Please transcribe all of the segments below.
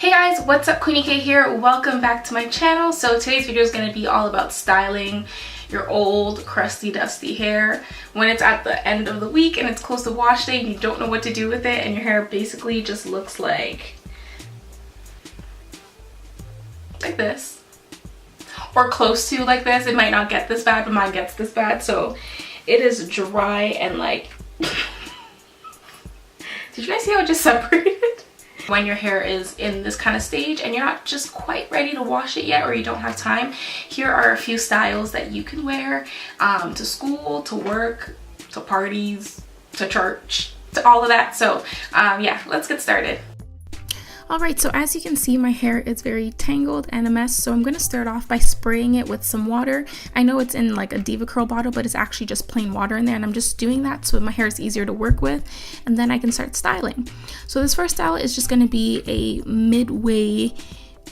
Hey guys, what's up? Queenie K here. Welcome back to my channel. So today's video is going to be all about styling your old crusty dusty hair when it's at the end of the week and it's close to wash day and you don't know what to do with it and your hair basically just looks like this or close to like this. It might not get this bad, but mine gets this bad. So it is dry and like did you guys see how it just separated? When your hair is in this kind of stage and you're not just quite ready to wash it yet or you don't have time, here are a few styles that you can wear to school, to work, to parties, to church, to all of that. So yeah, let's get started. Alright, so as you can see, my hair is very tangled and a mess, so I'm going to start off by spraying it with some water. I know it's in like a DevaCurl bottle, but it's actually just plain water in there, and I'm just doing that so my hair is easier to work with, and then I can start styling. So this first style is just going to be a midway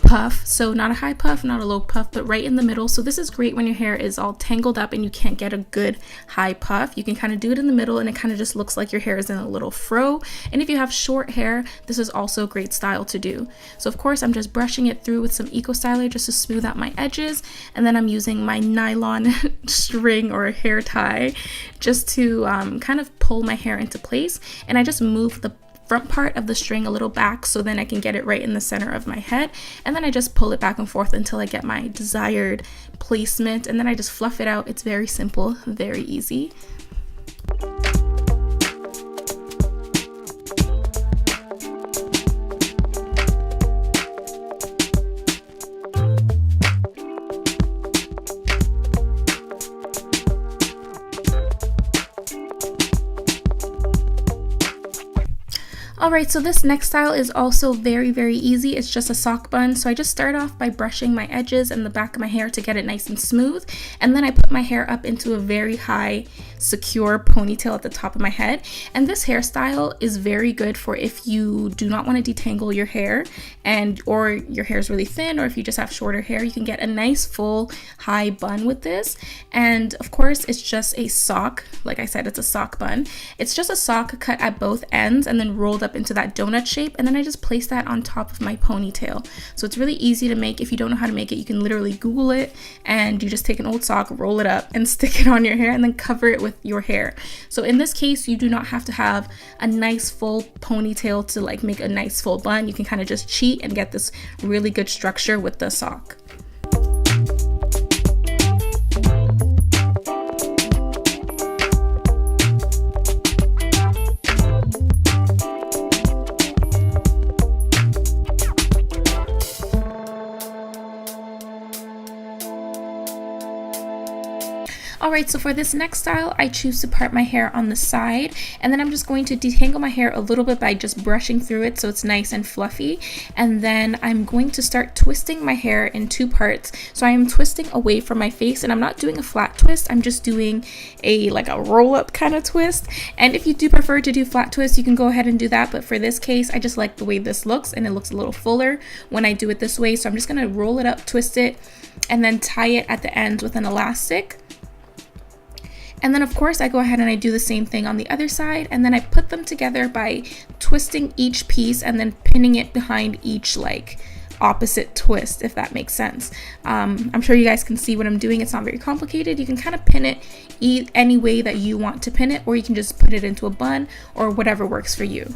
puff, so not a high puff, not a low puff, but right in the middle. So this is great when your hair is all tangled up and you can't get a good high puff. You can kind of do it in the middle and it kind of just looks like your hair is in a little fro. And if you have short hair, this is also a great style to do. So of course I'm just brushing it through with some Eco Styler just to smooth out my edges, and then I'm using my nylon string or a hair tie just to kind of pull my hair into place, and I just move the front part of the string a little back so then I can get it right in the center of my head, and then I just pull it back and forth until I get my desired placement, and then I just fluff it out. It's very simple, very easy. Alright, so this next style is also very easy. It's just a sock bun. So I just start off by brushing my edges and the back of my hair to get it nice and smooth, and then I put my hair up into a very high secure ponytail at the top of my head. And this hairstyle is very good for if you do not want to detangle your hair or your hair is really thin, or if you just have shorter hair, you can get a nice full high bun with this. And of course it's just a sock. Like I said, it's a sock bun. It's just a sock cut at both ends and then rolled up into that donut shape, and then I just place that on top of my ponytail. So it's really easy to make. If you don't know how to make it, you can literally Google it, and you just take an old sock, roll it up and stick it on your hair and then cover it with your hair. So in this case, you do not have to have a nice full ponytail to like make a nice full bun. You can kind of just cheat and get this really good structure with the sock. Alright, so for this next style, I choose to part my hair on the side, and then I'm just going to detangle my hair a little bit by just brushing through it so it's nice and fluffy. And then I'm going to start twisting my hair in two parts. So I am twisting away from my face, and I'm not doing a flat twist, I'm just doing like a roll-up kind of twist. And if you do prefer to do flat twists, you can go ahead and do that, but for this case, I just like the way this looks, and it looks a little fuller when I do it this way. So I'm just going to roll it up, twist it, and then tie it at the end with an elastic. And then of course I go ahead and I do the same thing on the other side, and then I put them together by twisting each piece and then pinning it behind each like opposite twist, if that makes sense. I'm sure you guys can see what I'm doing. It's not very complicated. You can kind of pin it any way that you want to pin it, or you can just put it into a bun or whatever works for you.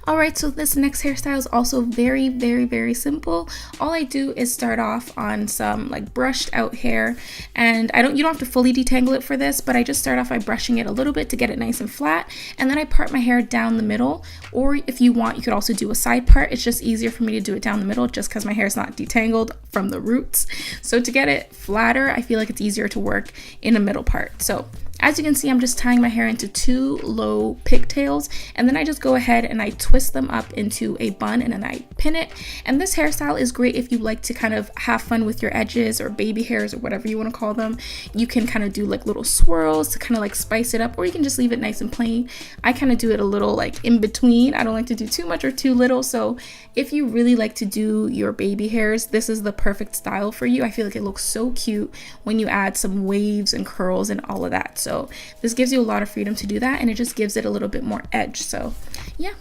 Alright, so this next hairstyle is also very simple. All I do is start off on some like brushed out hair, and you don't have to fully detangle it for this, but I just start off by brushing it a little bit to get it nice and flat, and then I part my hair down the middle, or if you want, you could also do a side part. It's just easier for me to do it down the middle just because my hair is not detangled from the roots. So to get it flatter, I feel like it's easier to work in a middle part. So As you can see, I'm just tying my hair into 2 low pigtails, and then I just go ahead and I twist them up into a bun and then I pin it. And this hairstyle is great if you like to kind of have fun with your edges or baby hairs or whatever you want to call them. You can kind of do like little swirls to kind of like spice it up, or you can just leave it nice and plain. I kind of do it a little like in between. I don't like to do too much or too little. So if you really like to do your baby hairs, this is the perfect style for you. I feel like it looks so cute when you add some waves and curls and all of that. So this gives you a lot of freedom to do that, and it just gives it a little bit more edge. So yeah.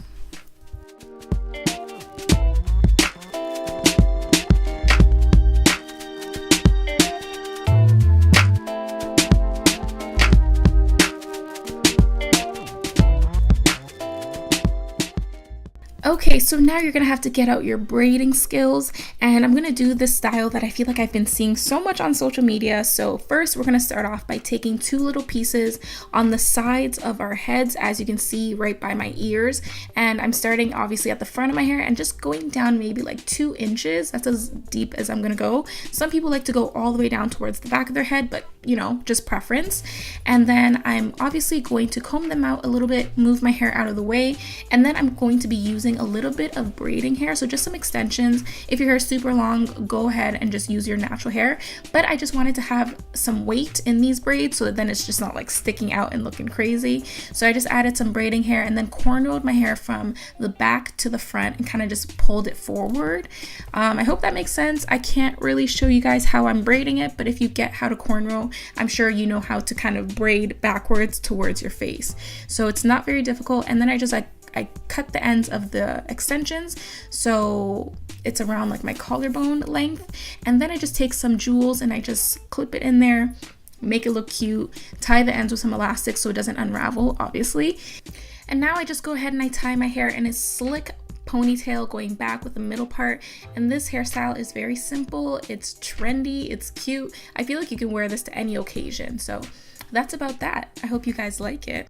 Okay, so now you're gonna have to get out your braiding skills, and I'm gonna do this style that I feel like I've been seeing so much on social media. So first, we're gonna start off by taking 2 little pieces on the sides of our heads, as you can see right by my ears. And I'm starting obviously at the front of my hair and just going down maybe like 2 inches. That's as deep as I'm gonna go. Some people like to go all the way down towards the back of their head, but you know, just preference. And then I'm obviously going to comb them out a little bit, move my hair out of the way, and then I'm going to be using a little bit of braiding hair, so just some extensions. If your hair is super long, go ahead and just use your natural hair, but I just wanted to have some weight in these braids so that then it's just not like sticking out and looking crazy. So I just added some braiding hair and then cornrowed my hair from the back to the front and kind of just pulled it forward. I hope that makes sense. I can't really show you guys how I'm braiding it, but if you get how to cornrow, I'm sure you know how to kind of braid backwards towards your face. So it's not very difficult. And then I cut the ends of the extensions so it's around like my collarbone length, and then I just take some jewels and I just clip it in there, make it look cute, tie the ends with some elastic so it doesn't unravel, obviously. And now I just go ahead and I tie my hair in a slick ponytail going back with the middle part. And this hairstyle is very simple, it's trendy, it's cute. I feel like you can wear this to any occasion. So that's about that. I hope you guys like it.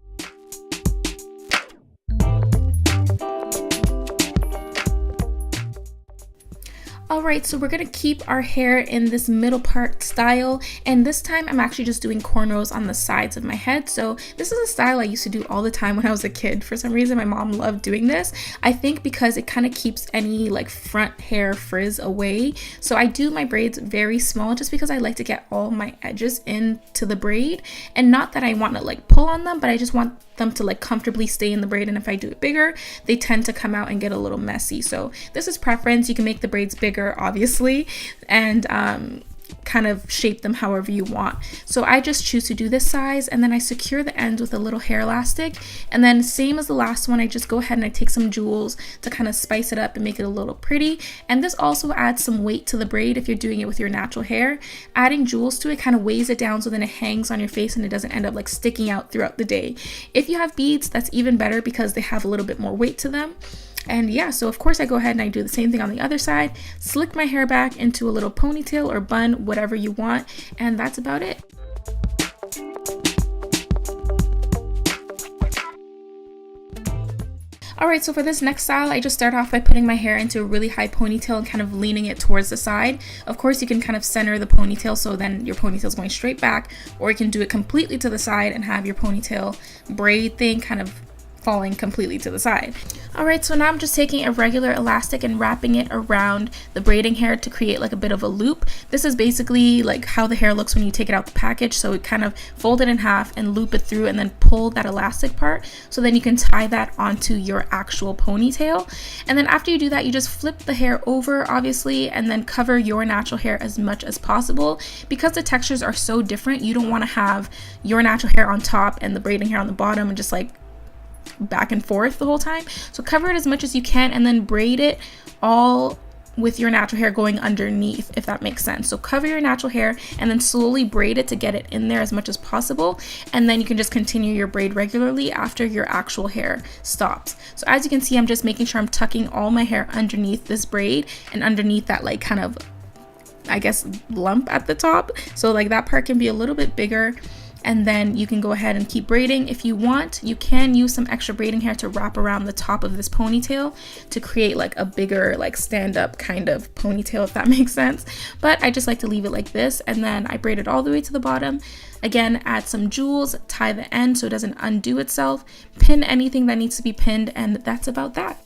Alright, so we're going to keep our hair in this middle part style, and this time I'm actually just doing cornrows on the sides of my head. So this is a style I used to do all the time when I was a kid. For some reason my mom loved doing this. I think because it kind of keeps any like front hair frizz away. So I do my braids very small just because I like to get all my edges into the braid, and not that I want to like pull on them, but I just want them to like comfortably stay in the braid, and if I do it bigger they tend to come out and get a little messy. So this is preference. You can make the braids bigger obviously and kind of shape them however you want. So I just choose to do this size, and then I secure the ends with a little hair elastic, and then same as the last one, I just go ahead and I take some jewels to kind of spice it up and make it a little pretty. And this also adds some weight to the braid if you're doing it with your natural hair. Adding jewels to it kind of weighs it down so then it hangs on your face and it doesn't end up like sticking out throughout the day. If you have beads, that's even better because they have a little bit more weight to them. And yeah, so of course I go ahead and I do the same thing on the other side, slick my hair back into a little ponytail or bun, whatever you want, and that's about it. Alright, so for this next style, I just start off by putting my hair into a really high ponytail and kind of leaning it towards the side. Of course, you can kind of center the ponytail so then your ponytail is going straight back, or you can do it completely to the side and have your ponytail braid thing kind of falling completely to the side. Alright, so now I'm just taking a regular elastic and wrapping it around the braiding hair to create like a bit of a loop. This is basically like how the hair looks when you take it out the package. So it kind of fold it in half and loop it through and then pull that elastic part, so then you can tie that onto your actual ponytail. And then after you do that, you just flip the hair over obviously, and then cover your natural hair as much as possible. Because the textures are so different, you don't want to have your natural hair on top and the braiding hair on the bottom and just like back and forth the whole time. So cover it as much as you can and then braid it all with your natural hair going underneath, if that makes sense. So cover your natural hair and then slowly braid it to get it in there as much as possible, and then you can just continue your braid regularly after your actual hair stops. So as you can see, I'm just making sure I'm tucking all my hair underneath this braid and underneath that like kind of, I guess, lump at the top. So like that part can be a little bit bigger. and then you can go ahead and keep braiding. If you want, you can use some extra braiding hair to wrap around the top of this ponytail to create like a bigger like stand-up kind of ponytail, if that makes sense. But I just like to leave it like this, and then I braid it all the way to the bottom. Again, add some jewels, tie the end so it doesn't undo itself, pin anything that needs to be pinned, and that's about that.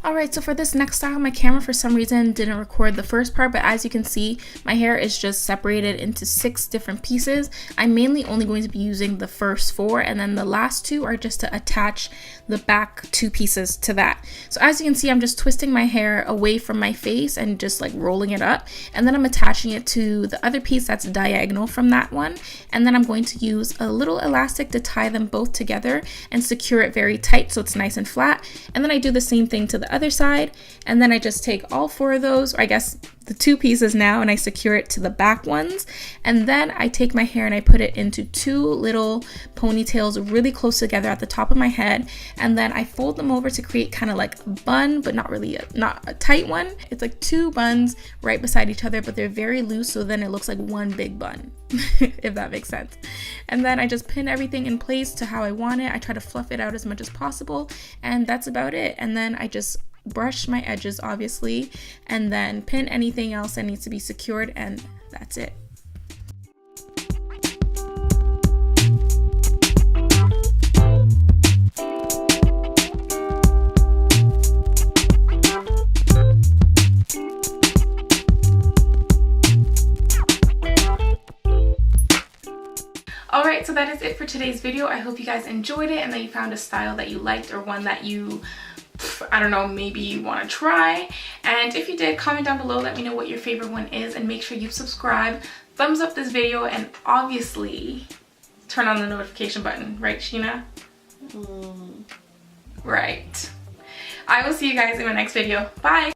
Alright, so for this next style, my camera for some reason didn't record the first part, but as you can see, my hair is just separated into 6 different pieces. I'm mainly only going to be using the first 4, and then the last 2 are just to attach the back 2 pieces to that. So as you can see, I'm just twisting my hair away from my face and just like rolling it up, and then I'm attaching it to the other piece that's diagonal from that one, and then I'm going to use a little elastic to tie them both together and secure it very tight so it's nice and flat. And then I do the same thing to the other side, and then I just take all 4 of those, or I guess the 2 pieces now, and I secure it to the back ones, and then I take my hair and I put it into 2 little ponytails really close together at the top of my head, and then I fold them over to create kind of like a bun, but not really not a tight one. It's like 2 buns right beside each other, but they're very loose, so then it looks like one big bun, if that makes sense. And then I just pin everything in place to how I want it. I try to fluff it out as much as possible, and that's about it. And then I just brush my edges, obviously, and then pin anything else that needs to be secured, and that's it. Alright, so that is it for today's video. I hope you guys enjoyed it and that you found a style that you liked, or one that you, I don't know, maybe you want to try. And if you did, comment down below, let me know what your favorite one is, and make sure you subscribe, thumbs up this video, and obviously turn on the notification button, right, Sheena? Right. I will see you guys in my next video. Bye!